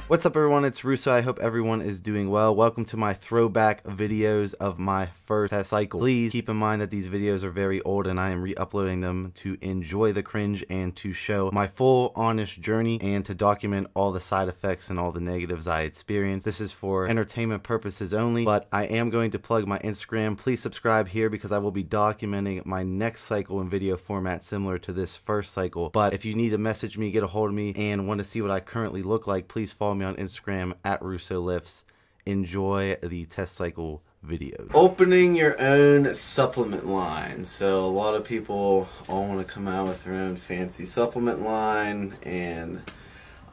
What's up everyone, it's Russo. I hope everyone is doing well. Welcome to my throwback videos of my first test cycle. Please keep in mind that these videos are very old and I am re-uploading them to enjoy the cringe and to show my full honest journey and to document all the side effects and all the negatives I experienced. This is for entertainment purposes only, but I am going to plug my Instagram. Please subscribe here because I will be documenting my next cycle in video format similar to this first cycle. But if you need to message me, get a hold of me, and want to see what I currently look like, please follow me on Instagram at RussoLifts. Enjoy the test cycle videos. Opening your own supplement line. So a lot of people all want to come out with their own fancy supplement line, and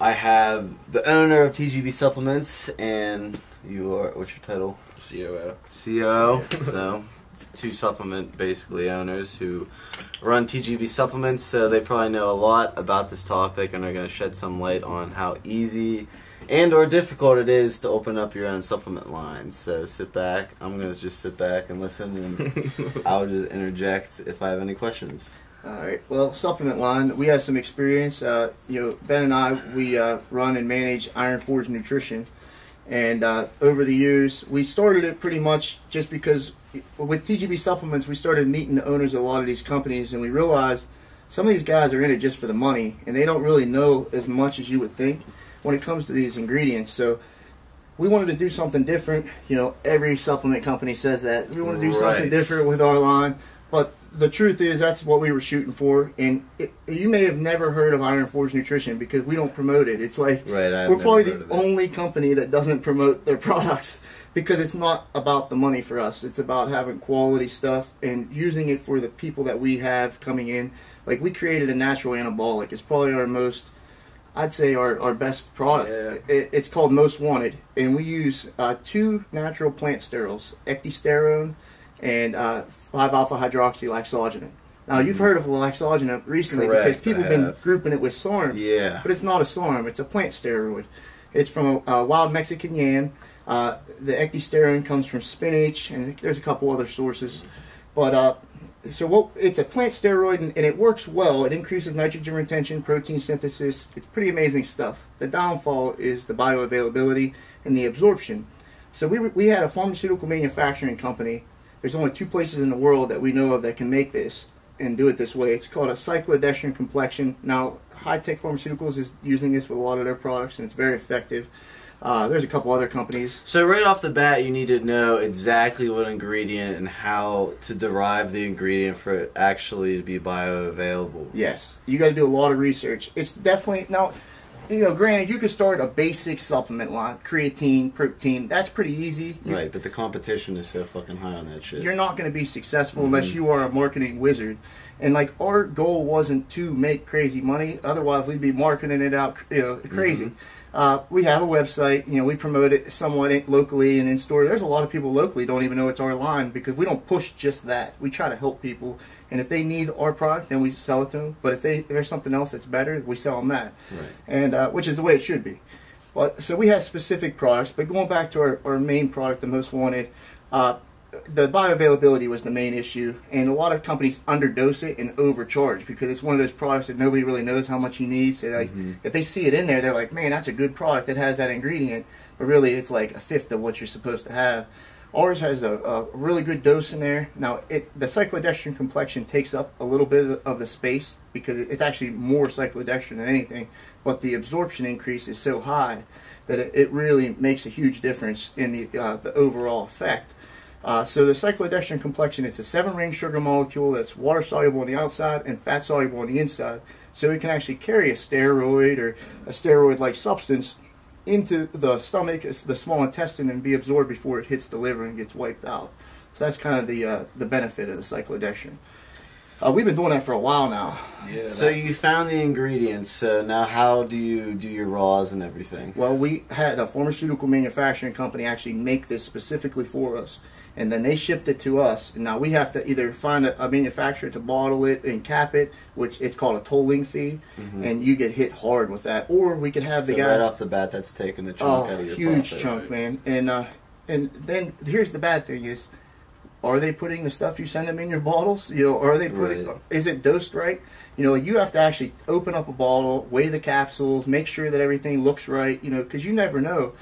I have the owner of TGB Supplements, and you are, what's your title? COO. COO. So two supplement basically owners who run TGB Supplements, so they probably know a lot about this topic and are going to shed some light on how easy and or difficult it is to open up your own supplement line. So sit back. I'm going to just sit back and listen, and I'll just interject if I have any questions. Alright, well, supplement line, we have some experience. Ben and I, we run and manage Iron Forge Nutrition, and over the years, we started it pretty much just because with TGB Supplements, we started meeting the owners of a lot of these companies, and we realized some of these guys are in it just for the money, and they don't really know as much as you would think when it comes to these ingredients. So we wanted to do something different. You know, every supplement company says that. We want to do something different with our line, but the truth is that's what we were shooting for. And you may have never heard of Iron Forge Nutrition because we don't promote it. It's like we're probably the only company that doesn't promote their products because it's not about the money for us. It's about having quality stuff and using it for the people that we have coming in. Like, we created a natural anabolic. It's probably our most, I'd say our best product. Yeah. It's called Most Wanted, and we use two natural plant sterols, ecdysterone and 5-alpha-hydroxylaxogenate. Now, you've heard of laxogenate recently. Correct, because people have been grouping it with SARMs. Yeah. But it's not a SARM. It's a plant steroid. It's from a wild Mexican yam. The ecdysterone comes from spinach, and there's a couple other sources. But it's a plant steroid, and it works well. It increases nitrogen retention, protein synthesis. It's pretty amazing stuff. The downfall is the bioavailability and the absorption. So we had a pharmaceutical manufacturing company. There's only 2 places in the world that we know of that can make this and do it this way. It's called a cyclodestrine complexion. Now, High-Tech Pharmaceuticals is using this with a lot of their products, and it's very effective. There's a couple other companies. So right off the bat, you need to know exactly what ingredient and how to derive the ingredient for it actually to be bioavailable. Yes, you got to do a lot of research. It's definitely, now, granted, you could start a basic supplement line, creatine, protein. That's pretty easy. Right, but the competition is so fucking high on that shit. You're not going to be successful unless you are a marketing wizard. And like, our goal wasn't to make crazy money. Otherwise, we'd be marketing it out, crazy. We have a website. We promote it somewhat locally and in store. There's a lot of people locally don't even know it's our line because we don't push just that. We try to help people, and if they need our product, then we sell it to them. But if there's something else that's better, we sell them that. Right. And which is the way it should be. But so we have specific products. But going back to our main product, the Most Wanted, the bioavailability was the main issue, and a lot of companies underdose it and overcharge because it's one of those products that nobody really knows how much you need. So like, if they see it in there, they're like, man, that's a good product that has that ingredient, but really it's like a fifth of what you're supposed to have. Ours has a really good dose in there. Now, the cyclodestrine complexion takes up a little bit of the space because it's actually more cyclodestrine than anything, but the absorption increase is so high that it really makes a huge difference in the overall effect. So the cyclodestrine complexion, it's a 7-ring sugar molecule that's water-soluble on the outside and fat-soluble on the inside. So it can actually carry a steroid or a steroid-like substance into the stomach, the small intestine, and be absorbed before it hits the liver and gets wiped out. So that's kind of the benefit of the cyclodestrine. We've been doing that for a while now. Yeah. So you found the ingredients. So now how do you do your raws and everything? Well, we had a pharmaceutical manufacturing company actually make this specifically for us. And then they shipped it to us. And now we have to either find a manufacturer to bottle it and cap it, which it's called a tolling fee, and you get hit hard with that. Or we could have the guy right off the bat, that's taking a chunk out of your huge profit, chunk, right? man. And then here's the bad thing is, are they putting the stuff you send them in your bottles? You know, are they putting, Right. is it dosed right? You know, like you have to actually open up a bottle, weigh the capsules, make sure that everything looks right, you know, because you never know.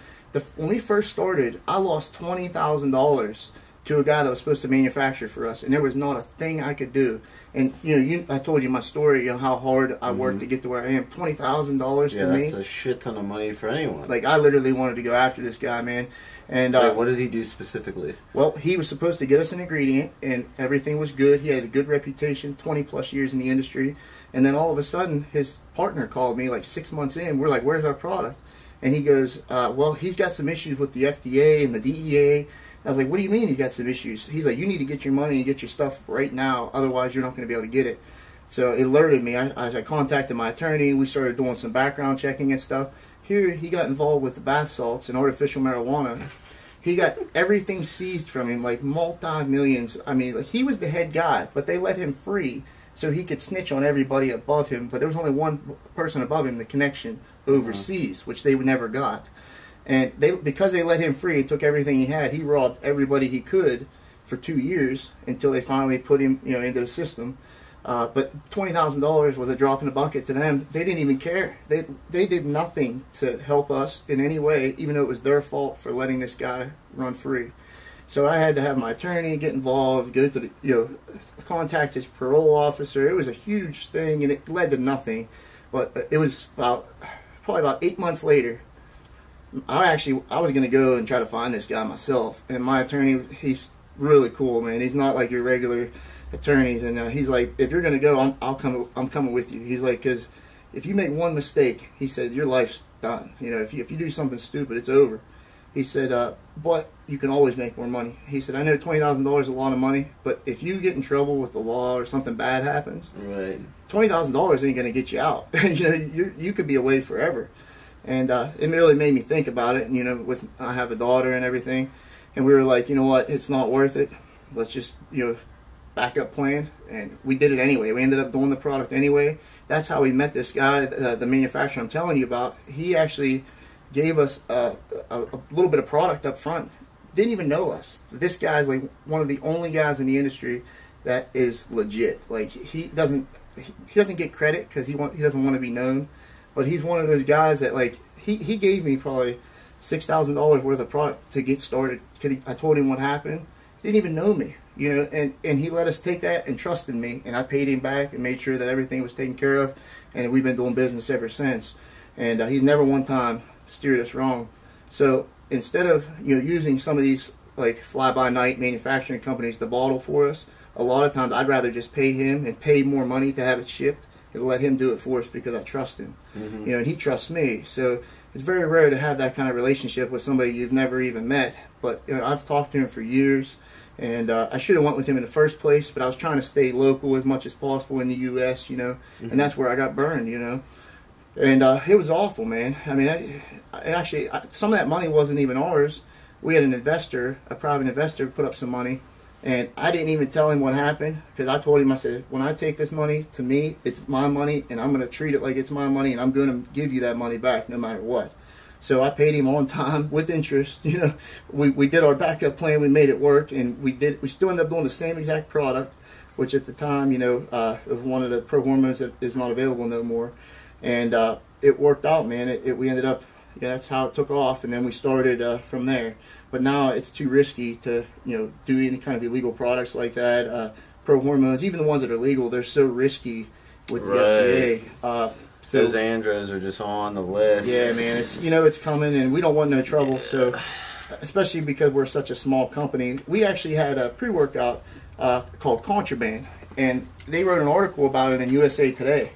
When we first started, I lost $20,000 to a guy that was supposed to manufacture for us, and there was not a thing I could do. And you know, I told you my story, you know, how hard I worked to get to where I am. $20,000 to me. That's a shit ton of money for anyone. Like, I literally wanted to go after this guy, man. And Wait, what did he do specifically? well, he was supposed to get us an ingredient, and everything was good. He had a good reputation, 20 plus years in the industry. And then all of a sudden, his partner called me like 6 months in. We're like, "Where's our product?" And he goes, "Well, he's got some issues with the FDA and the DEA." I was like, "What do you mean he got some issues?" He's like, "You need to get your money and get your stuff right now, otherwise you're not going to be able to get it." So it alerted me. I contacted my attorney. We started doing some background checking and stuff. Here, he got involved with the bath salts and artificial marijuana. He got everything seized from him, like multi-millions. I mean, like, he was the head guy, but they let him free so he could snitch on everybody above him. But there was only one person above him, the connection overseas, which they never got. And because they let him free and took everything he had, he robbed everybody he could for 2 years until they finally put him, you know, into the system. But $20,000 was a drop in the bucket to them. They didn't even care. They did nothing to help us in any way, even though it was their fault for letting this guy run free. So I had to have my attorney get involved, go to the, you know, contact his parole officer. It was a huge thing, and it led to nothing. But it was probably about 8 months later. I was going to go and try to find this guy myself. And my attorney, he's really cool, man. He's not like your regular attorneys. And he's like, "If you're going to go, I'm coming with you." He's like, "Because if you make one mistake," he said, "your life's done. You know, if you do something stupid, it's over." He said, "But you can always make more money." He said, "I know $20,000 is a lot of money, but if you get in trouble with the law or something bad happens, Right. $20,000 ain't going to get you out. You know, you could be away forever." And it really made me think about it. And, you know, I have a daughter and everything, and we were like, "You know what? It's not worth it. Let's just, you know, backup plan." And we did it anyway. We ended up doing the product anyway. That's how we met this guy, the manufacturer I'm telling you about. He actually gave us a little bit of product up front. Didn't even know us. This guy's like one of the only guys in the industry that is legit. Like, he doesn't get credit because he doesn't want to be known. But he's one of those guys that, like, he gave me probably $6,000 worth of product to get started. I told him what happened. He didn't even know me, you know, and he let us take that and trusted me, and I paid him back and made sure that everything was taken care of, and we've been doing business ever since. And he's never one time steered us wrong. So instead of, you know, using some of these like fly-by-night manufacturing companies to bottle for us, a lot of times I'd rather just pay him and pay more money to have it shipped and let him do it for us because I trust him. You know, and he trusts me. So it's very rare to have that kind of relationship with somebody you've never even met. But, you know, I've talked to him for years, and I should have went with him in the first place, but I was trying to stay local as much as possible in the U.S., you know, and that's where I got burned, you know. And it was awful, man. I mean, actually, some of that money wasn't even ours. We had an investor, a private investor, put up some money. And I didn't even tell him what happened, because I told him, I said, "When I take this money, to me, it's my money, and I'm going to treat it like it's my money, and I'm going to give you that money back no matter what." So I paid him on time with interest. You know, we did our backup plan, we made it work, and we still ended up doing the same exact product, which at the time, you know, was one of the pro hormones that is not available no more. And it worked out, man. We ended up, yeah, that's how it took off, and then we started from there. But now it's too risky to, you know, do any kind of illegal products like that. Pro hormones, even the ones that are legal, they're so risky with the FDA. Those andros are just on the list. Yeah, man, it's, you know, it's coming, and we don't want no trouble. So, especially because we're such a small company, we actually had a pre-workout called Contraband, and they wrote an article about it in USA Today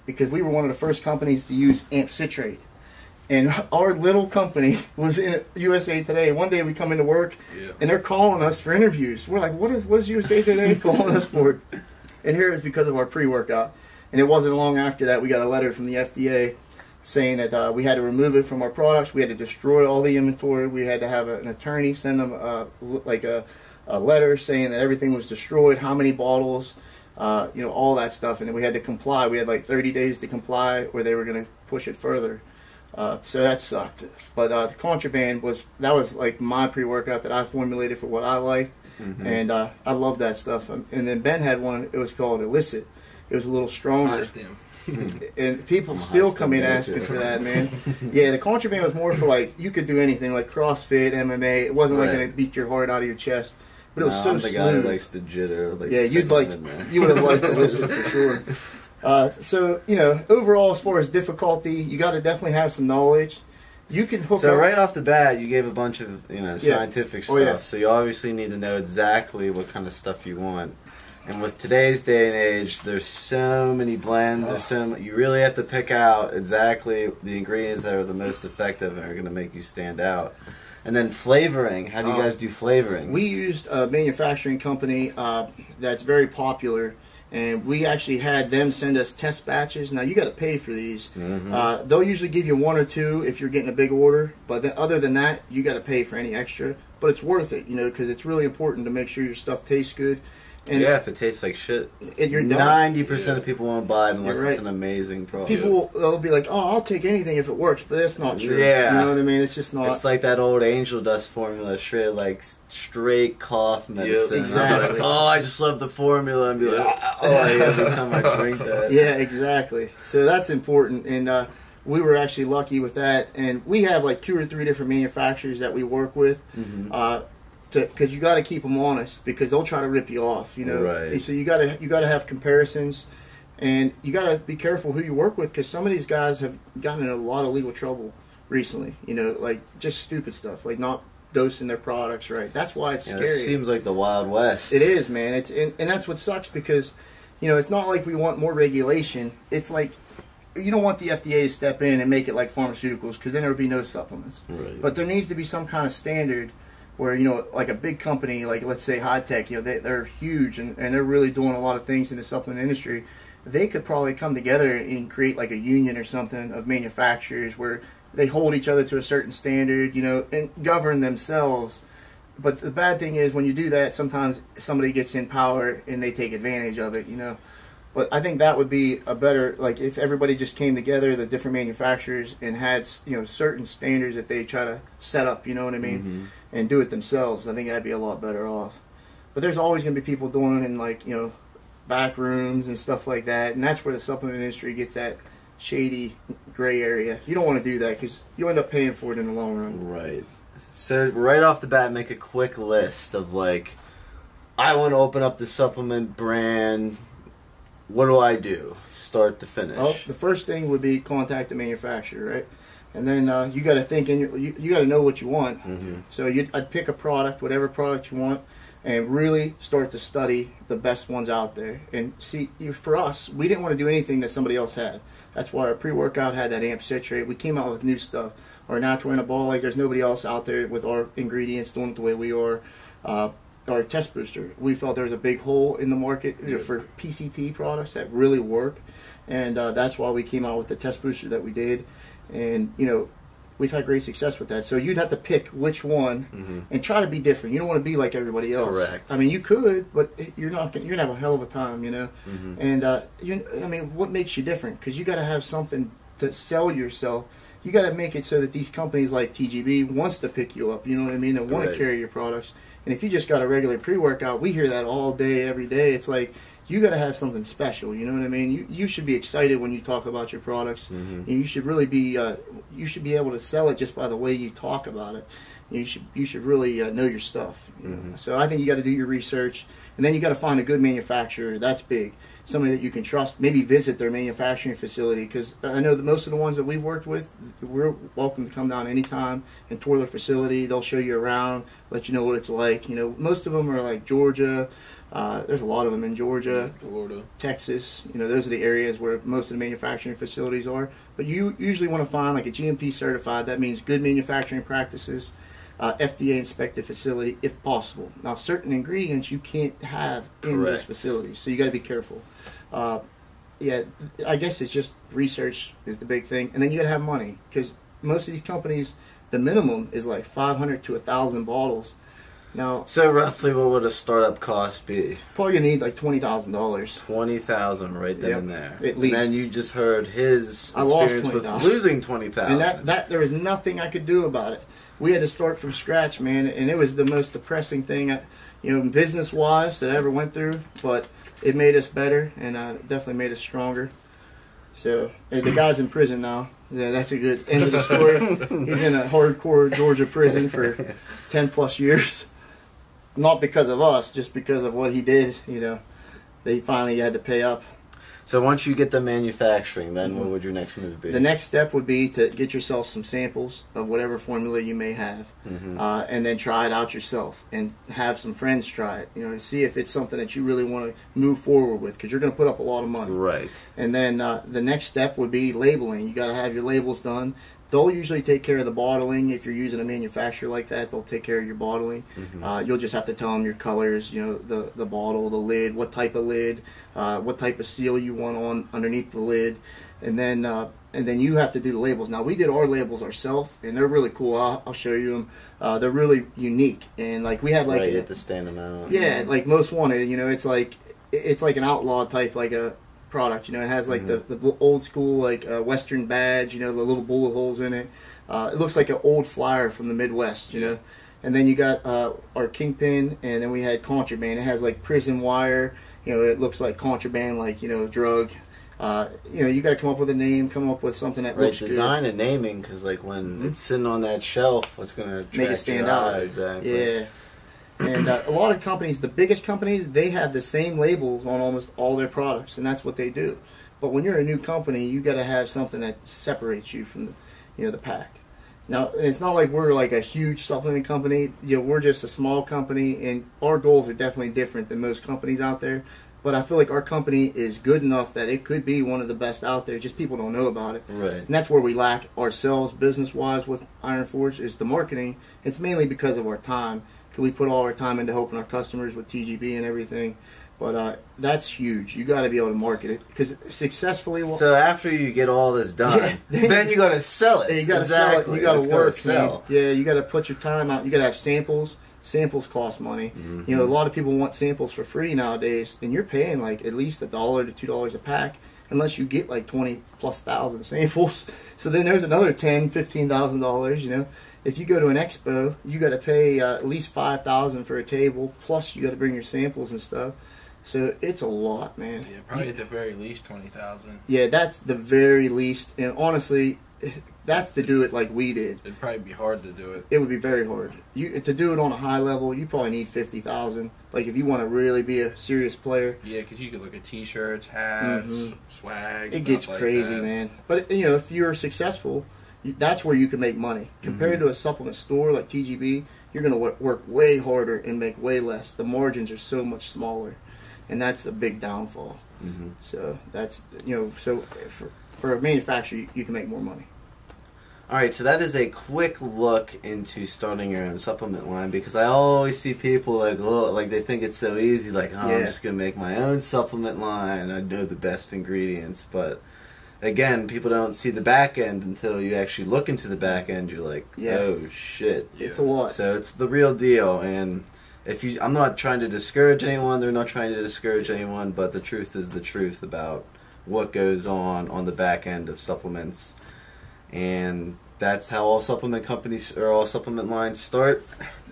because we were one of the first companies to use amp citrate. And our little company was in USA Today. One day we come into work, and they're calling us for interviews. We're like, what is USA Today calling us for? And here it's because of our pre-workout. And it wasn't long after that we got a letter from the FDA saying that we had to remove it from our products. We had to destroy all the inventory. We had to have an attorney send them a letter saying that everything was destroyed, how many bottles, you know, all that stuff. And then we had to comply. We had like 30 days to comply, or they were going to push it further. So that sucked. But the Contraband was like my pre-workout that I formulated for what I liked. and I love that stuff. And then Ben had one. It was called Illicit. It was a little stronger. And people still come in asking for that, man. Yeah, the contraband was more for like you could do anything like CrossFit, MMA. It wasn't like going to beat your heart out of your chest, but it was so I'm the smooth. guy who likes to jitter. Like yeah, you would have liked Illicit for sure. So you know, overall, as far as difficulty, you got to definitely have some knowledge. You can hook so up. right off the bat, you gave a bunch of scientific stuff. So you obviously need to know exactly what kind of stuff you want. And with today's day and age, there's so many blends. You really have to pick out exactly the ingredients that are the most effective and are going to make you stand out. And then flavoring. How do you guys do flavoring? We used a manufacturing company that's very popular, and we actually had them send us test batches. Now you got to pay for these. They'll usually give you 1 or 2 if you're getting a big order, but then other than that, you got to pay for any extra. But it's worth it, you know, because it's really important to make sure your stuff tastes good. And yeah, if it tastes like shit, 90% of people won't buy it unless it's an amazing product. People will be like, "Oh, I'll take anything if it works," but that's not true. Yeah, you know what I mean. It's just not. It's like that old angel dust formula, straight cough medicine. Yep, exactly. Like, oh, I just love the formula, and be like, every time I drink that. Yeah, exactly. So that's important, and we were actually lucky with that. And we have like 2 or 3 different manufacturers that we work with. Because you got to keep them honest, because they'll try to rip you off, you know. Right. So you got to have comparisons, and you got to be careful who you work with, because some of these guys have gotten in a lot of legal trouble recently. You know, like just stupid stuff, like not dosing their products right. That's why it's scary. It seems like the Wild West. It is, man. And that's what sucks, because you know it's not like we want more regulation. It's like you don't want the FDA to step in and make it like pharmaceuticals, because then there would be no supplements. Right. But there needs to be some kind of standard where, you know, like a big company, like let's say High Tech, you know, they're huge and they're really doing a lot of things in the supplement industry. They could probably come together and create like a union or something of manufacturers where they hold each other to a certain standard, you know, and govern themselves. But the bad thing is when you do that, sometimes somebody gets in power and they take advantage of it, you know. But I think that would be a better, like if everybody just came together, the different manufacturers, and had, you know, certain standards that they try to set up, you know what I mean, and do it themselves. I think that'd be a lot better off. But there's always going to be people doing it in, like, you know, back rooms and stuff like that, and that's where the supplement industry gets that shady gray area. You don't want to do that because you end up paying for it in the long run. Right. So right off the bat, make a quick list of like, I want to open up the supplement brand. What do I do, start to finish? Well, the first thing would be contact the manufacturer, right? And then you got to think, you got to know what you want. So I'd pick a product, whatever product you want, and really start to study the best ones out there. And see, for us, we didn't want to do anything that somebody else had. That's why our pre-workout had that amp citrate. We came out with new stuff. Our natural anabolic, there's nobody else out there with our ingredients doing it the way we are. Our test booster, we felt there was a big hole in the market, you know, for PCT products that really work, and that's why we came out with the test booster that we did. And you know, we've had great success with that. So you'd have to pick which one and try to be different. You don't want to be like everybody else. Correct. I mean, you could, but you're not. You're gonna have a hell of a time, you know. And I mean, what makes you different? Because you got to have something to sell yourself. You got to make it so that these companies like TGB wants to pick you up. You know what I mean? And want to carry your products. And if you just got a regular pre-workout, we hear that all day, every day. It's like you got to have something special. You know what I mean? You should be excited when you talk about your products. And you should really be you should be able to sell it just by the way you talk about it. You should really know your stuff. You know? So I think you got to do your research, and then you got to find a good manufacturer. That's big. Somebody that you can trust. Maybe visit their manufacturing facility, because I know that most of the ones that we've worked with, we're welcome to come down anytime and tour their facility. They'll show you around, let you know what it's like. You know, most of them are like Georgia. There's a lot of them in Georgia, Florida, Texas. You know, those are the areas where most of the manufacturing facilities are. But you usually want to find like a GMP certified. That means good manufacturing practices. FDA inspected facility if possible. Now, certain ingredients you can't have in those facilities, so you got to be careful. Yeah, I guess it's just research is the big thing, and then you got to have money, because most of these companies, the minimum is like 500 to 1,000 bottles. Now, so roughly, what would a startup cost be? Probably gonna need like $20,000. $20,000 right then and there. At least. And then you just heard his I lost experience with $20,000. losing $20,000. And that there was nothing I could do about it. We had to start from scratch, man, and it was the most depressing thing. business wise that I ever went through, but it made us better and definitely made us stronger. So the guy's in prison now. Yeah, that's a good end of the story. He's in a hardcore Georgia prison for 10 plus years. Not because of us, just because of what he did. They finally had to pay up. So once you get the manufacturing, then what would your next move be? The next step would be to get yourself some samples of whatever formula you may have, and then try it out yourself and have some friends try it. To see if it's something that you really want to move forward with, because you're going to put up a lot of money. Right. And then the next step would be labeling. You got to have your labels done. They'll usually take care of the bottling. If you're using a manufacturer like that, they'll take care of your bottling. You'll just have to tell them your colors, the bottle, the lid, what type of lid, what type of seal you want on underneath the lid, and then you have to do the labels. Now, we did our labels ourselves, and they're really cool. I'll show you them. They're really unique, and we had you have to stand them out. Yeah, like Most Wanted. It's like an outlaw type, like a product. It has the old school Western badge, the little bullet holes in it. It looks like an old flyer from the Midwest, And then you got our Kingpin, and then we had Contraband. It has prison wire. It looks like contraband, drug. You got to come up with a name, come up with something that looks design good. And naming, because when it's sitting on that shelf, what's going to make it stand out. Exactly. Yeah. And a lot of companies, the biggest companies, they have the same labels on almost all their products, and that's what they do. But when you're a new company, you got to have something that separates you from the pack. Now, it's not like we're a huge supplement company. We're just a small company, and our goals are definitely different than most companies out there. But I feel like our company is good enough that it could be one of the best out there. Just people don't know about it. Right. And that's where we lack ourselves business-wise with Iron Forge, is the marketing. It's mainly because of our time. We put all our time into helping our customers with TGB and everything, but that's huge. You got to be able to market it, because successfully. So after you get all this done, then you got to sell it. You got to sell it. You got to work. Yeah, you got to put your time out. You got to have samples. Samples cost money. A lot of people want samples for free nowadays, and you're paying at least $1 to $2 a pack, unless you get 20,000+ samples. So then there's another $10,000–$15,000. If you go to an expo, you got to pay at least $5,000 for a table, plus you got to bring your samples and stuff. So it's a lot, man. Yeah, probably at the very least 20,000. Yeah, that's the very least. And honestly, that's to do it like we did. It'd probably be hard to do it. It would be very hard. To do it on a high level, you probably need 50,000. If you want to really be a serious player. Yeah, because you could look at T-shirts, hats, swag. It gets crazy, man. But if you're successful, that's where you can make money. Compared to a supplement store like TGB, you're going to work way harder and make way less. The margins are so much smaller, and that's a big downfall. So that's so for a manufacturer, you can make more money. All right, so that is a quick look into starting your own supplement line, because I always see people they think it's so easy, I'm just gonna make my own supplement line. I know the best ingredients, but again, people don't see the back end until you actually look into the back end. You're like, oh shit, it's a lot. So it's the real deal. And I'm not trying to discourage anyone. They're not trying to discourage anyone. But the truth is the truth about what goes on the back end of supplements, and that's how all supplement companies or all supplement lines start.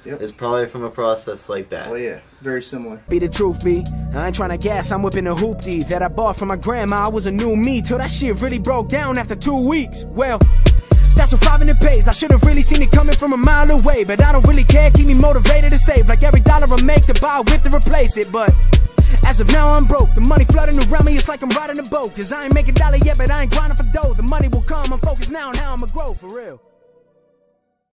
It's probably from a process like that. Oh yeah, very similar. Be the truth be, I ain't trying to gas, I'm whipping a hoopty that I bought from my grandma. I was a new me till that shit really broke down after 2 weeks. Well, that's what 5 it pays. I should have really seen it coming from a mile away, but I don't really care, keep me motivated to save. Like every dollar I make to buy a whip to replace it, but as of now I'm broke. The money flooding around me, it's like I'm riding a boat. Cause I ain't making dollar yet, but I ain't grinding for dough. The money will come, I'm focused now on how I'ma grow, for real.